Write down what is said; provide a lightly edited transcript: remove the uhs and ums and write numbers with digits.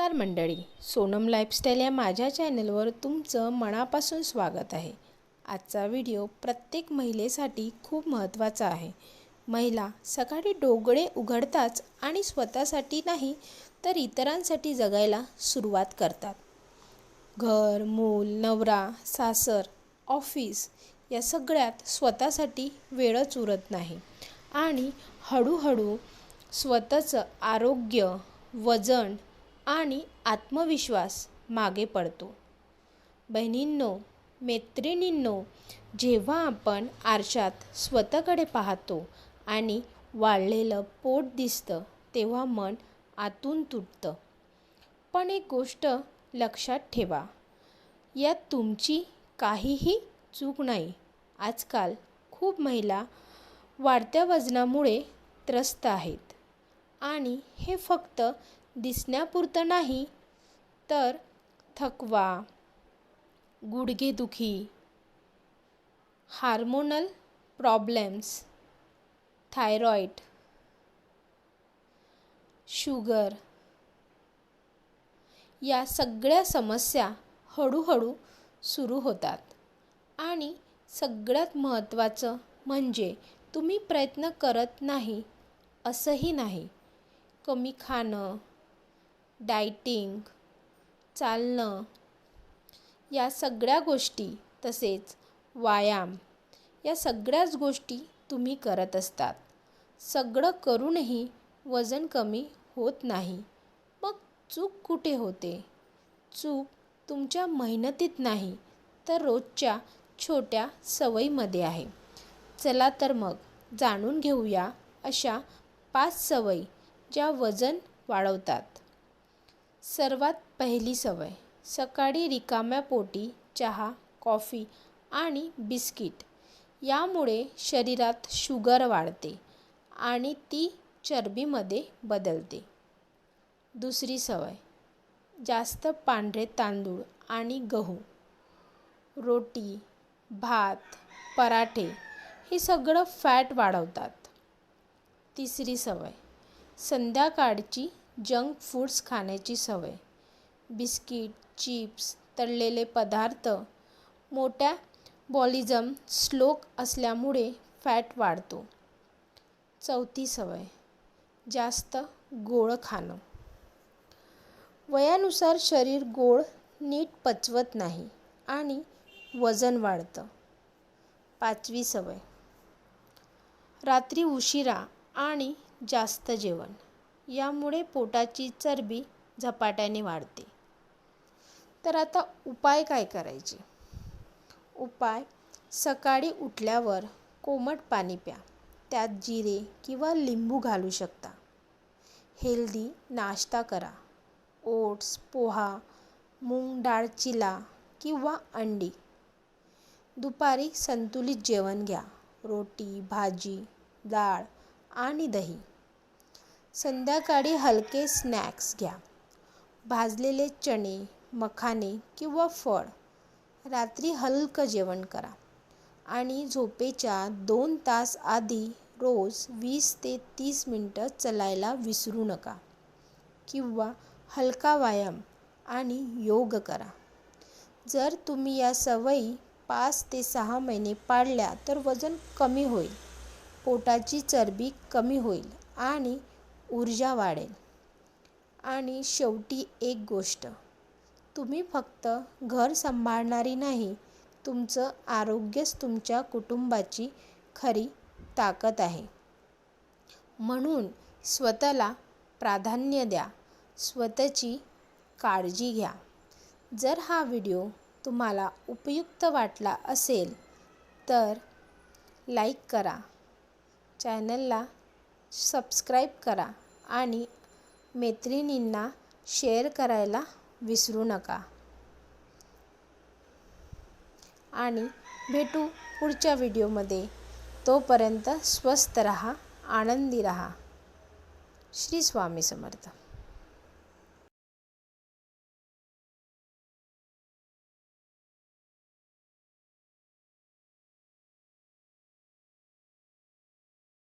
नमस्कार मंडळी, सोनम लाईफस्टाईल या माझ्या चॅनलवर तुमचं मनापासून स्वागत आहे। आजचा व्हिडिओ प्रत्येक महिलेसाठी खूप महत्त्वाचा आहे। महिला सकाळी डोळे उघडताच आणि स्वतःसाठी नाही तर इतरांसाठी जगायला सुरुवात करतात। घर, मूल, नवरा, सासर, ऑफिस या सगळ्यात स्वतःसाठी वेळच उरत नाही आणि हळूहळू स्वतःचं आरोग्य, वजन आणि आत्मविश्वास मागे पडतो। बहिणींनो, मैत्रिणींनो, जेव्हा आपण आरशात स्वतःकडे पाहतो आणि वाढलेलं पोट दिसतं तेव्हा मन आतून तुटतं। पण एक गोष्ट लक्षात ठेवा, यात तुमची काहीही चूक नाही। आजकाल खूप महिला वाढत्या वजनामुळे त्रस्त आहेत आणि हे फक्त दिसण्यापुरतं नाही तर थकवा, गुडघेदुखी, हार्मोनल प्रॉब्लेम्स, थायरॉईड, शुगर या सगळ्या समस्या हळूहळू सुरू होतात। आणि सगळ्यात महत्त्वाचं म्हणजे तुम्ही प्रयत्न करत नाही असंही नाही। कमी खाणं, डायटिंग, चालणं या सगळ्या गोष्टी, तसेच व्यायाम या सगळ्याच गोष्टी तुम्ही करत असतात। सगळं करूनही वजन कमी होत नाही। मग चूक कुठे होते? चूक तुमच्या मेहनतीत नाही तर रोजच्या छोट्या सवयीमध्ये आहे। चला तर मग जाणून घेऊया अशा 5 सवयी ज्या वजन वाढवतात। सर्वात पहिली सवय, सकाळी रिकाम्या पोटी चहा, कॉफी आणि बिस्किट यामुळे शरीरात शुगर वाढते आणि ती चरबीमध्ये बदलते। दुसरी सवय, जास्त पांढरे तांदूळ आणि गहू, रोटी, भात, पराठे हे सगळं फॅट वाढवतात। तिसरी सवय, संध्याकाळची जंक फूड्स खाण्याची सवय, बिस्किट, चिप्स, तळलेले पदार्थ मेटाबॉलिझम स्लो असल्यामुळे फॅट वाढतो। चौथी सवय, जास्त गोड खाणं, वयानुसार शरीर गोड नीट पचवत नाही आणि वजन वाढतं। पाचवी सवय, रात्री उशिरा आणि जास्त जेवण, यामुळे पोटाची चरबी झपाट्याने वाढते। तर आता उपाय काय करायचे? उपाय, सकाळी उठल्यावर कोमट पाणी प्या, त्यात जिरे किंवा लिंबू घालू शकता। हेल्दी नाश्ता करा, ओट्स, पोहा, मूग डाळ चिला किंवा अंडी। दुपारी संतुलित जेवण घ्या, रोटी, भाजी, डाळ आणि दही। संध्याकाळी हलके स्नॅक्स घ्या, भाजलेले चणे, मखाने किंवा फळ। रात्री हलकं जेवण करा आणि झोपेच्या 2 तास आधी रोज 20 ते 30 मिनिटं चालायला विसरू नका किंवा हलका व्यायाम आणि योग करा। जर तुम्ही या सवयी 5 ते 6 महिने पाळल्या तर वजन कमी होईल, पोटाची चरबी कमी होईल आणि ऊर्जा वाढेल। आणि शेवटी एक गोष्ट, तुम्ही फक्त घर सांभाळणारी नाही, तुमचं आरोग्यच तुमच्या कुटुंबाची खरी ताकद आहे। म्हणून स्वतःला प्राधान्य द्या, स्वतःची काळजी घ्या। जर हा व्हिडिओ तुम्हाला उपयुक्त वाटला असेल तर लाईक करा, चॅनलला सबस्क्राईब करा आणि मैत्रिणींना शेअर करायला विसरू नका। आणि भेटू पुढच्या व्हिडिओमध्ये। तोपर्यंत स्वस्थ रहा, आनंदी रहा। श्री स्वामी समर्थ।